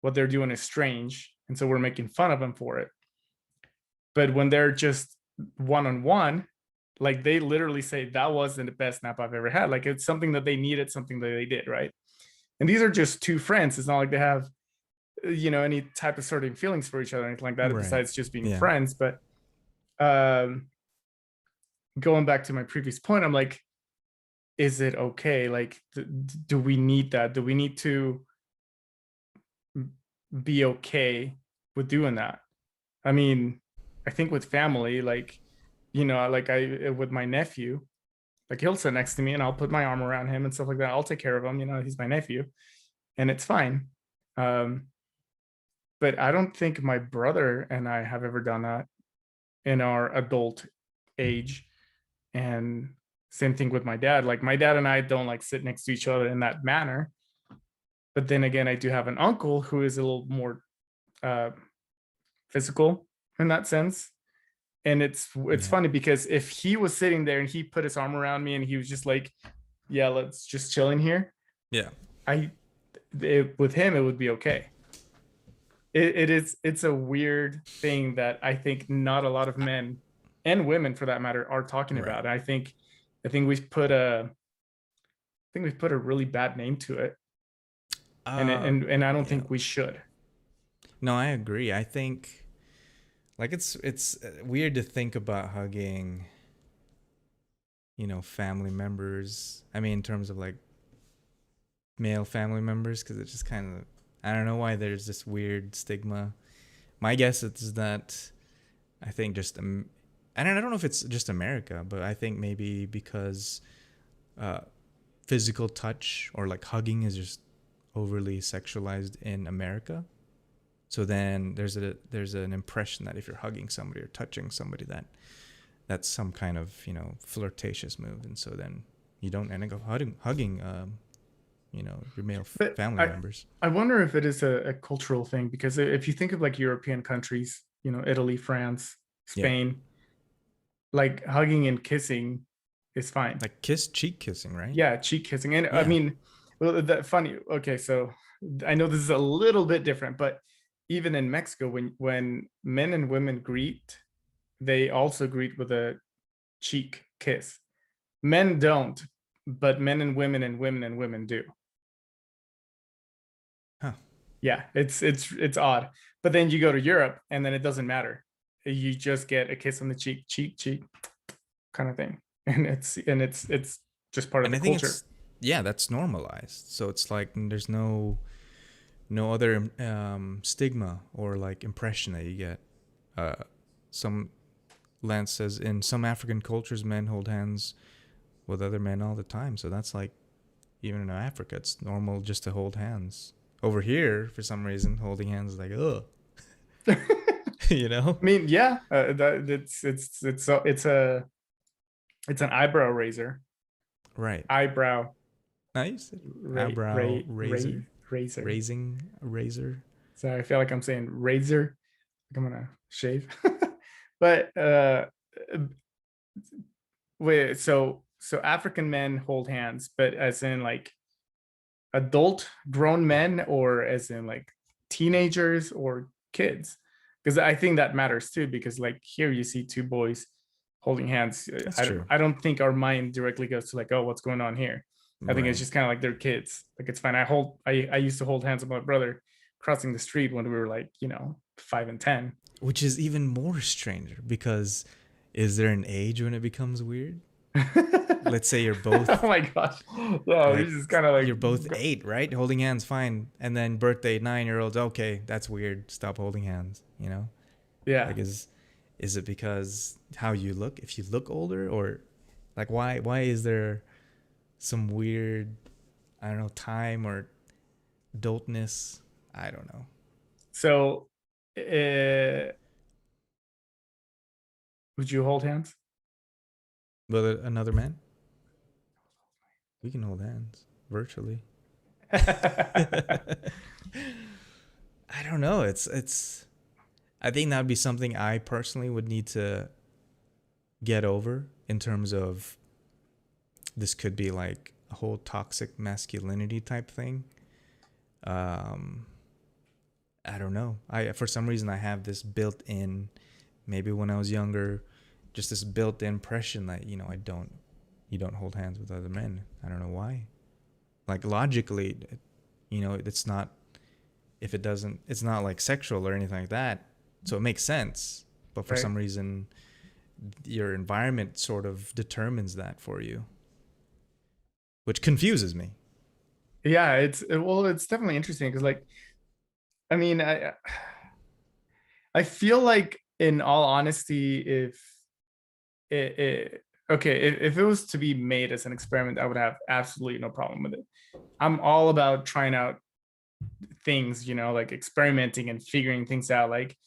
what they're doing is strange, and so we're making fun of them for it. But when they're just one on one, like they literally say that wasn't the best nap I've ever had. Like it's something that they needed, something that they did, right? And these are just two friends. It's not like they have any type of certain feelings for each other or anything like that, Right. besides just being Yeah. friends. But um going back to my previous point, I'm like, is it okay? Like, do we need that? Do we need to be okay with doing that? I mean, I think with family, like, like I with my nephew, like he'll sit next to me and I'll put my arm around him and stuff like that. I'll take care of him. He's my nephew, and it's fine. Um, but I don't think my brother and I have ever done that in our adult age. And same thing with my dad. Like my dad and I don't like sit next to each other in that manner. But then again, I do have an uncle who is a little more uh, physical in that sense. And it's Yeah. funny because if he was sitting there and he put his arm around me and he was just like, "Yeah, let's just chill in here," Yeah. I with him it would be okay. It's a weird thing that I think not a lot of men and women for that matter are talking Right. about. And I think we've put a really bad name to it, and Uh, and I don't yeah. think we should. No, I agree. I think like it's weird to think about hugging, family members. I mean, in terms of like male family members, because it's just kind of I don't know why there's this weird stigma. My guess is that I think just I don't know if it's just America, but I think maybe because uh, physical touch or like hugging is just overly sexualized in America. So then there's an impression that if you're hugging somebody or touching somebody, that's some kind of flirtatious move, and so then you don't end up hugging your male But family I members. I wonder if it is a cultural thing, because if you think of like European countries, Italy, France, Yeah, Spain, like hugging and kissing is fine. like cheek kissing, right? Yeah, cheek kissing. And I Yeah, mean, well, that funny. Okay, so I know this is a little bit different, but even in Mexico, when men and women greet, they also greet with a cheek kiss. Men don't, but men and women and women do. huh? Yeah, it's odd. But then you go to Europe and then it doesn't matter. You just get a kiss on the cheek kind of thing. And it's just part of And the I think culture. it's yeah, that's normalized. So it's like there's no other stigma or like impression that you get. Some Lance says in some African cultures, men hold hands with other men all the time. So that's like even in Africa, it's normal just to hold hands. Over here, for some reason, holding hands is like ugh, I you know? mean, yeah, it's an eyebrow raiser. Right. Eyebrow Nice. ray Eyebrow ray ray razor, razor. raising a razor. Sorry, I feel like I'm saying razor. Like I'm gonna shave. But wait, so African men hold hands, but as in like adult grown men, or as in like teenagers or kids? Because I think that matters too, because like here you see two boys holding hands. That's I, true. I don't think our mind directly goes to like, oh, what's going on here? I think it's Right. just kind of like they're kids. Like it's fine. I used to hold hands with my brother crossing the street when we were like, 5 and 10. Which is even more stranger because is there an age when it becomes weird? Let's say you're Oh both my gosh. Yeah, like this is kind of like, you're both 8, right? Holding hands fine. And then birthday 9-year-olds, okay, that's weird. Stop holding hands, you know? yeah. Like is it because how you look? If you look older, or like why is there some weird, I don't know, time or adultness? I don't know. So, uh, would you hold hands? But another man, we can hold hands virtually. I don't know. It's I think that would be something I personally would need to get over in terms of this could be like a whole toxic masculinity type thing. Um, I don't know. I for some reason I have this built in, maybe when I was younger, just this built in impression that you don't hold hands with other men. I don't know why. Like logically, it's not, if it doesn't, it's not like sexual or anything like that. So it makes sense. But for Right. some reason, your environment sort of determines that for you, which confuses me. Yeah, well, it's definitely interesting because like, I mean, I feel like in all honesty, if okay, if it was to be made as an experiment, I would have absolutely no problem with it. I'm all about trying out things, like experimenting and figuring things out. Like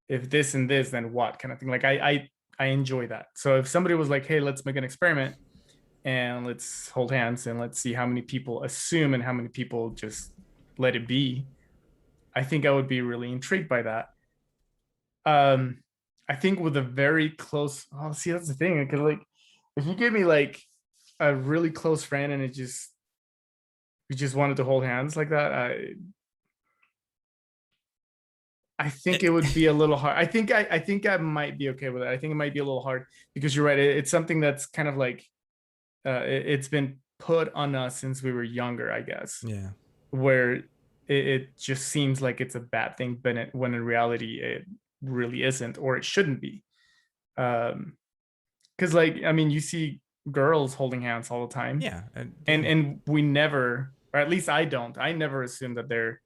if this and this, then what kind of thing. Like I enjoy that. So if somebody was like, hey, let's make an experiment and let's hold hands and let's see how many people assume and how many people just let it be, I think I would be really intrigued by that. Um, I think with a very close, oh, see, that's the thing. Because like, if you give me like a really close friend and we just wanted to hold hands like that, I think it would be a little hard. I think I might be okay with it. I think it might be a little hard because you're right. It's something that's kind of like it's been put on us since we were younger, I guess, Yeah. where it just seems like it's a bad thing, but when in reality it really isn't, or it shouldn't be. Because like, I mean, you see girls holding hands all the time, Yeah. and Yeah. we never, or at least I don't. I never assume that they're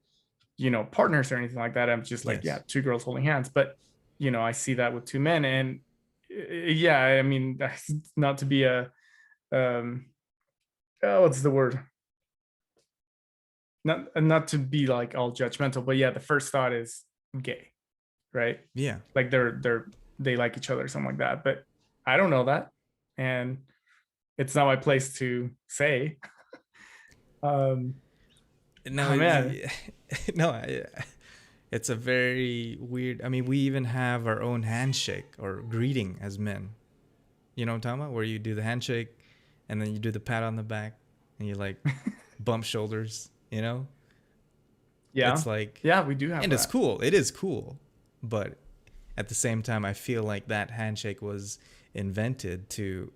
partners or anything like that. I'm just like, yeah, Yes. two girls holding hands, but I see that with two men, and yeah, I mean, not to be a oh, what's the word? Not to be like all judgmental, but yeah, the first thought is gay, right? Yeah. Like they like each other or something like that. But I don't know that, and it's not my place to say. Um, No, oh man, no, it's a very weird. I mean, we even have our own handshake or greeting as men. You know what I'm talking about? Where you do the handshake and then you do the pat on the back and you like bump shoulders, you know? yeah, It's like, yeah, we do have and it's that. cool. It is cool. But at the same time, I feel like that handshake was invented to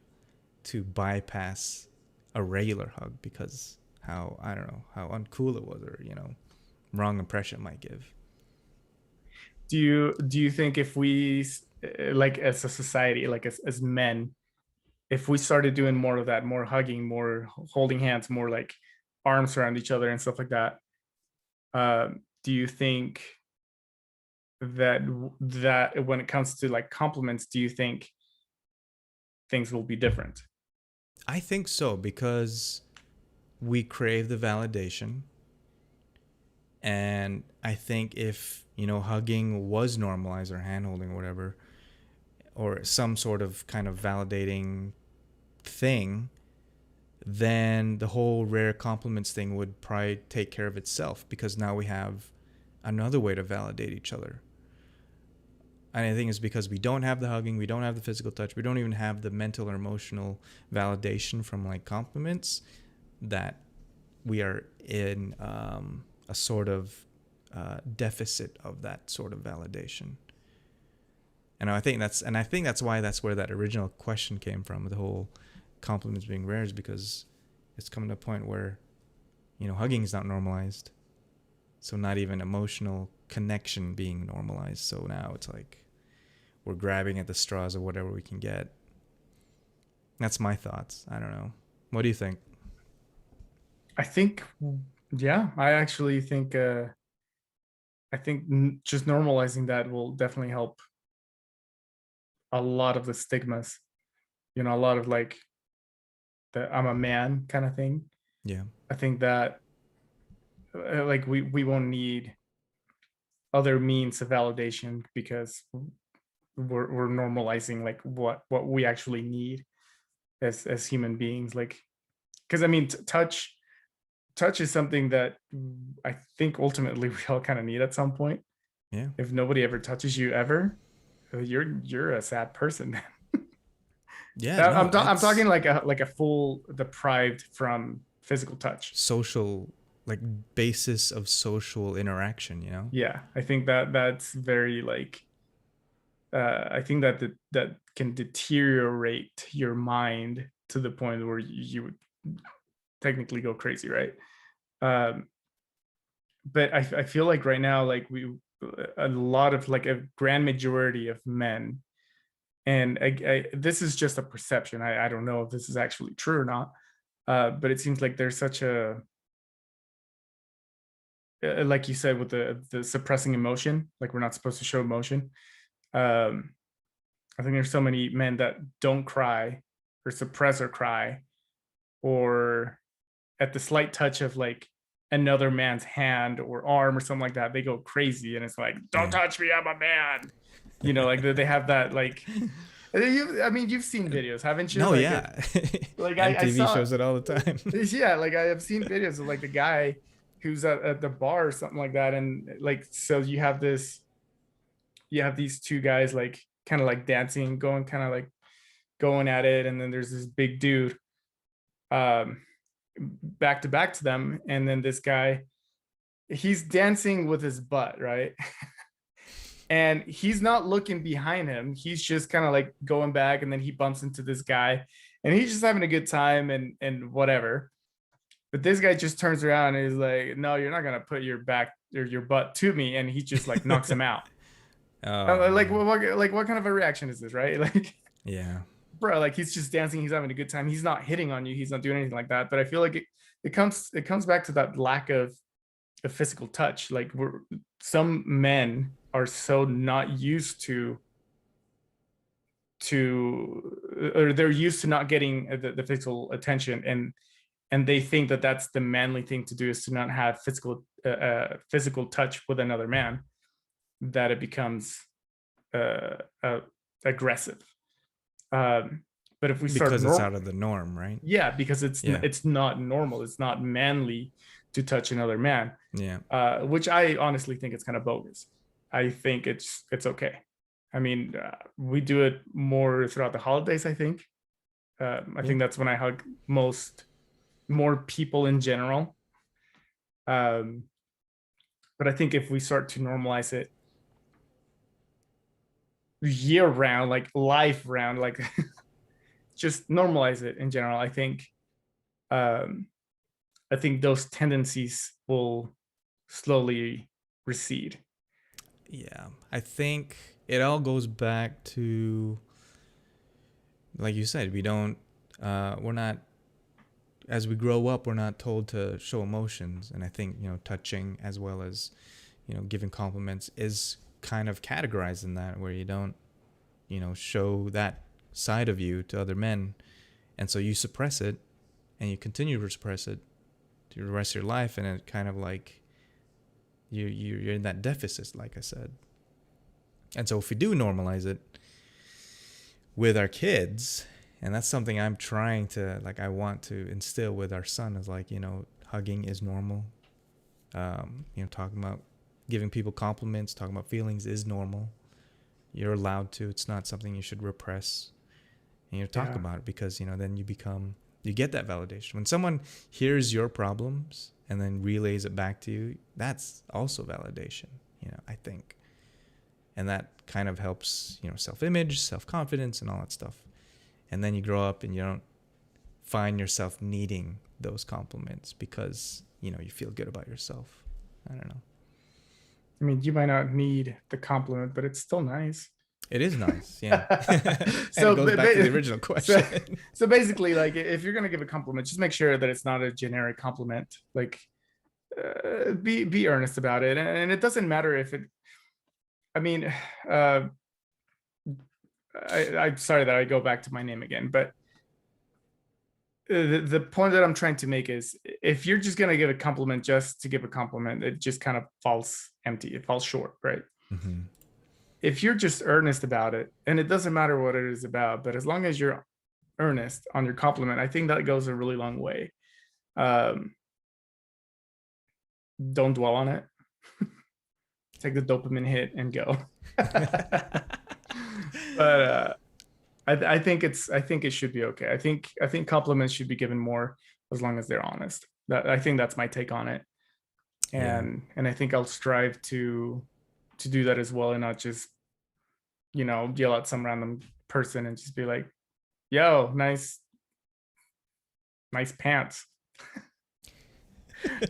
bypass a regular hug because how, I don't know, how uncool it was, or, wrong impression it might give. Do you think if we like as a society, like as men, if we started doing more of that, more hugging, more holding hands, more like arms around each other and stuff like that, do you think that when it comes to like compliments, do you think things will be different? I think so because we crave the validation. And I think if, hugging was normalized or hand holding or whatever, or some sort of kind of validating thing, then the whole rare compliments thing would probably take care of itself because now we have another way to validate each other. And I think it's because we don't have the hugging, we don't have the physical touch, we don't even have the mental or emotional validation from like compliments, that we are in a sort of deficit of that sort of validation. And I think that's why that's where that original question came from, the whole compliments being rare, is because it's coming to a point where, you know, hugging is not normalized. So not even emotional connection being normalized. So now it's like we're grabbing at the straws of whatever we can get. That's my thoughts. I don't know. What do you think? I think, yeah, I actually think, I think just normalizing that will definitely help a lot of the stigmas, you know, a lot of like the I'm a man kind of thing. Yeah. I think that like we won't need other means of validation because we're normalizing like what we actually need as human beings. Like, because I mean, touch is something that I think ultimately we all kind of need at some point. Yeah. If nobody ever touches you ever, you're a sad person. Yeah. No, I'm talking it's like a full deprived from physical touch. social, like basis of social interaction, you know? Yeah, I think that that's very like I think that that can deteriorate your mind to the point where you would technically go crazy, right? Um, but I feel like right now, like a lot of like a grand majority of men, and this is just a perception. I don't know if this is actually true or not, but it seems like there's such a like you said with the suppressing emotion, like we're not supposed to show emotion. Um, I think there's so many men that don't cry or suppress or cry, or at the slight touch of like another man's hand or arm or something like that, they go crazy and it's like, don't Yeah. touch me, I'm a man. You know, like they have that like I mean, you've seen videos, haven't you? No, yeah. Like I MTV saw, shows it all the time. yeah, like I have seen videos of like the guy who's at the bar or something like that, and like so you have these two guys like kind of like dancing, going kind of like going at it, and then there's this big dude um back to back to them, and then this guy, he's dancing with his butt, right? And he's not looking behind him, he's just kind of like going back, and then he bumps into this guy and he's just having a good time and whatever. But this guy just turns around and is like, no, you're not gonna put your back or your butt to me, and he just like knocks him out. Oh Like man. what kind of a reaction is this, right? Like, Yeah. bro, like he's just dancing, he's having a good time, he's not hitting on you, he's not doing anything like that. But I feel like it comes back to that lack of a physical touch. Like some men are so not used or they're used to not getting the physical attention, and they think that that's the manly thing to do, is to not have physical touch with another man, that it becomes uh, uh, aggressive. um, but if we start Because it's out of the norm, right? yeah, because Yeah. it's not normal, it's not manly to touch another man, Yeah. which I honestly think it's kind of bogus. I think it's okay. I mean, we do it more throughout the holidays, I think. I Yeah. think that's when I hug more people in general. um, but I think if we start to normalize it year round, like life round, like just normalize it in general, um, I think those tendencies will slowly recede. Yeah. I think it all goes back to, like you said, we're not, as we grow up, we're not told to show emotions. And I think, you know, touching as well as, you know, giving compliments is kind of categorized in that, where you don't, you know, show that side of you to other men. And so you suppress it and you continue to suppress it through the rest of your life. And it kind of like, you're in that deficit, like I said. And so if we do normalize it with our kids, and that's something I'm trying to, like, I want to instill with our son, is like, you know, hugging is normal. You know, talking about giving people compliments, talking about feelings is normal. You're allowed to. It's not something you should repress. And you talk Yeah. about it because, then you get that validation. When someone hears your problems and then relays it back to you, that's also validation, I think. And that kind of helps, self-image, self-confidence, and all that stuff. And then you grow up and you don't find yourself needing those compliments because, you feel good about yourself. I don't know. I mean, you might not need the compliment, but it's still nice. It is nice, yeah. And it so, goes back to the original so, question. so basically, like, if you're gonna give a compliment, just make sure that it's not a generic compliment. Like, be earnest about it, and it doesn't matter if it. I mean, uh, I'm sorry that I go back to my name again, but the point that I'm trying to make is, if you're just gonna give a compliment just to give a compliment, it just kind of falls empty. It falls short, right? Mm-hmm. If you're just earnest about it, and it doesn't matter what it is about, but as long as you're earnest on your compliment, I think that goes a really long way. Um, don't dwell on it. Take the dopamine hit and go. But I think it should be okay. I think compliments should be given more as long as they're honest. I think that's my take on it, Yeah. and I think I'll strive to do that as well, and not just yell at some random person and just be like, "Yo, nice pants."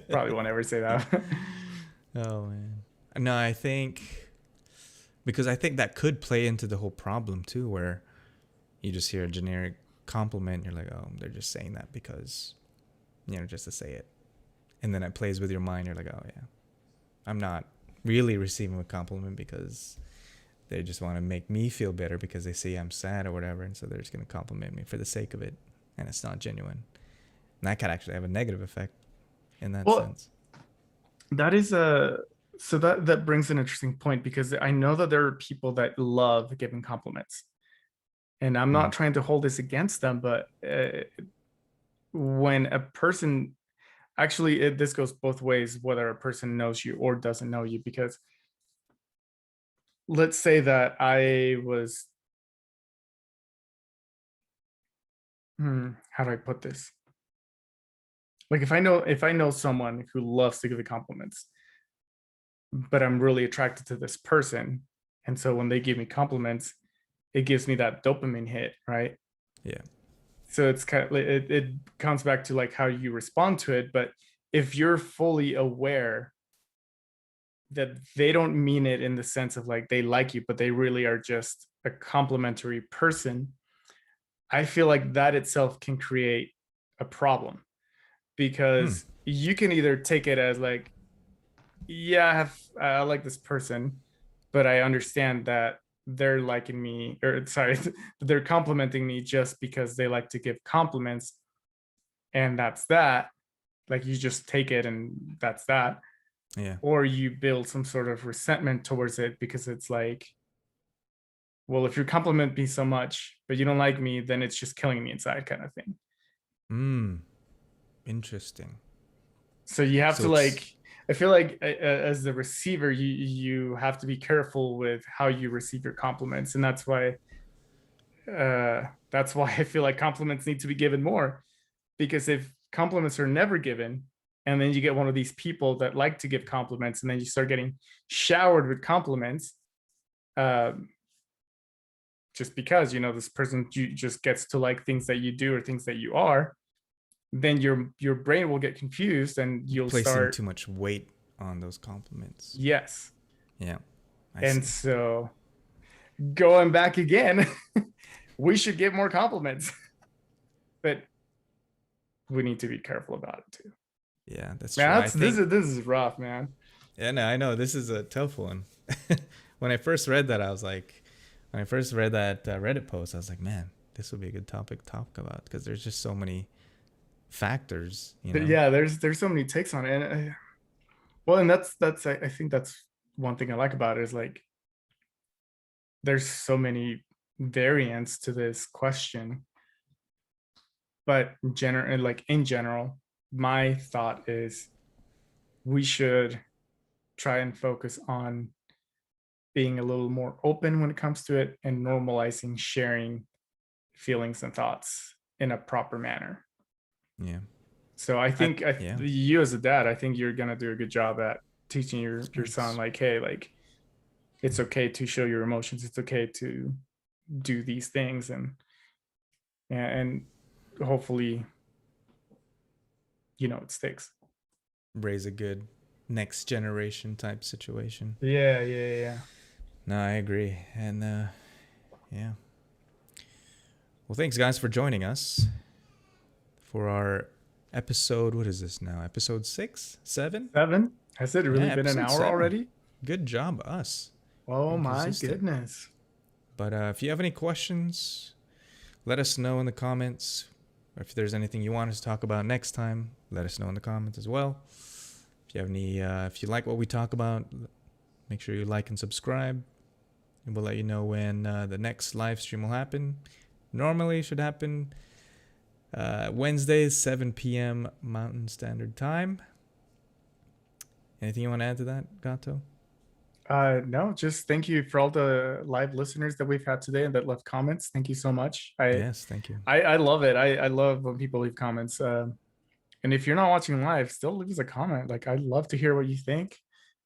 Probably won't ever say that. Oh man. No, I think because I think that could play into the whole problem too, where you just hear a generic compliment, you're like, oh, they're just saying that because, just to say it. And then it plays with your mind, you're like, oh yeah, I'm not really receiving a compliment because they just want to make me feel better because they see I'm sad or whatever, and so they're just going to compliment me for the sake of it, and it's not genuine. And that could actually have a negative effect in that Well, sense. that is a so that brings an interesting point, because I know that there are people that love giving compliments, and I'm Mm. not trying to hold this against them, but when a person actually this goes both ways, whether a person knows you or doesn't know you, because let's say that I was how do I put this? Like, if I know someone who loves to give the compliments, but I'm really attracted to this person, and so when they give me compliments, it gives me that dopamine hit, right? Yeah. So it's kind of, it comes back to like how you respond to it. But if you're fully aware that they don't mean it in the sense of like they like you, but they really are just a complimentary person, I feel like that itself can create a problem, Hmm. because you can either take it as like, yeah, I like this person, but I understand that they're liking me, or sorry, they're complimenting me just because they like to give compliments, and that's that. Like, you just take it and that's that. Yeah. Or you build some sort of resentment towards it because it's like, well, if you compliment me so much but you don't like me, then it's just killing me inside, kind of thing. Hmm. Interesting. So you have So to, like, it's I feel like as the receiver, you have to be careful with how you receive your compliments, and that's why I feel like compliments need to be given more. Because if compliments are never given, and then you get one of these people that like to give compliments, and then you start getting showered with compliments, um, just because this person just gets to like things that you do or things that you are, then your brain will get confused and you'll placing start. too much weight on those compliments. Yes. Yeah. I And see. so, going back again, we should get more compliments, but we need to be careful about it too. Yeah, that's Man, true. I that's think this is rough, man. yeah, no, I know this is a tough one. When I first read that, I was like, when I first read that Reddit post, I was like, man, this would be a good topic to talk about because there's just so many factors, you But know. yeah, there's so many takes on it, and well, and that's I think that's one thing I like about it, is like there's so many variants to this question. But in general, my thought is we should try and focus on being a little more open when it comes to it, and normalizing sharing feelings and thoughts in a proper manner. Yeah. So I think Yeah. you as a dad, I think you're gonna do a good job at teaching your son, Thanks. like, hey, like it's okay to show your emotions. It's okay to do these things, and hopefully, it sticks. Raise a good next generation type situation. Yeah, yeah, yeah. No, I agree. And yeah. Well, thanks guys for joining us for our episode. What is this now? Episode 6, 7? 7? Has it Yeah, really been an episode hour 7. already? Good job, us. Oh Being my consistent. goodness. But if you have any questions, let us know in the comments. Or if there's anything you want us to talk about next time, let us know in the comments as well. If you have any, if you like what we talk about, make sure you like and subscribe, and we'll let you know when the next live stream will happen. Normally, it should happen Wednesdays, 7 p.m. Mountain Standard Time. Anything you want to add to that, Gato? No, just thank you for all the live listeners that we've had today and that left comments. Thank you so much. I Yes, thank you. I, I love it. I love when people leave comments. And if you're not watching live, still leave us a comment. Like, I'd love to hear what you think.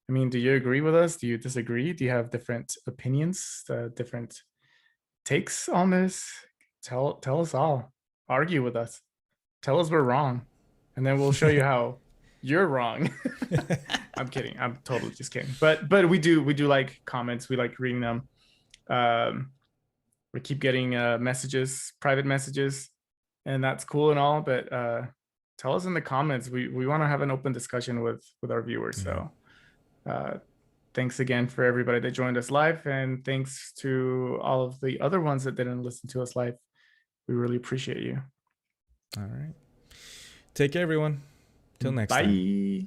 I mean, do you agree with us? Do you disagree? Do you have different opinions, different takes on this? Tell us all. Argue with us. Tell us we're wrong, and then we'll show you how you're wrong. I'm kidding. I'm totally just kidding. But we do like comments. We like reading them. Um, we keep getting messages, private messages, and that's cool and all. But tell us in the comments. We want to have an open discussion with our viewers. Yeah. So thanks again for everybody that joined us live, and thanks to all of the other ones that didn't listen to us live. We really appreciate you. All right. Take care, everyone. Till next time. Bye.